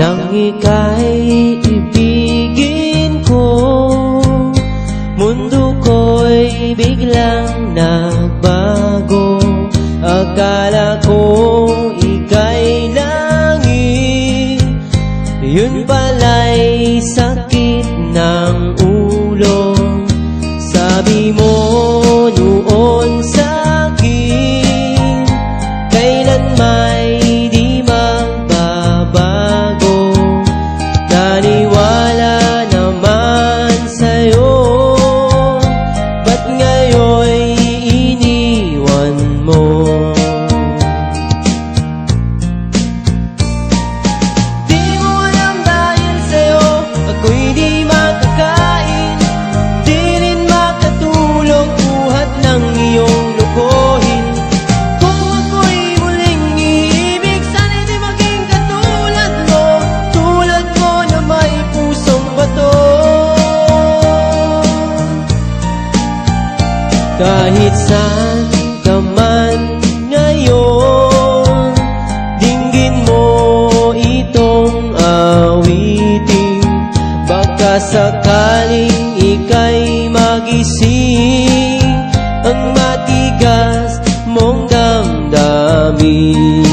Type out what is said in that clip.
nang ika'y ibigin ko. Mundo ko'y biglang nagbago. Akala ko ika'y langit, yun pala'y sakit ng ulo. Sabi mo noon sa'kin, kailan may di magbabago. Naniwala naman sa'yo, ba't ngayon'y iniwan mo? Di mo alam dahil sa'yo ako'y di makakain, di rin makatulog buhat ng iyong lokohin. Kung ako'y muling iibig, sana'y di maging katulad mo, tulad mo na may pusong bato. Kahit saan ka man ngayon, dinggin mo itong awitin. Baka sakaling ika'y magising ang matigas mong damdamin.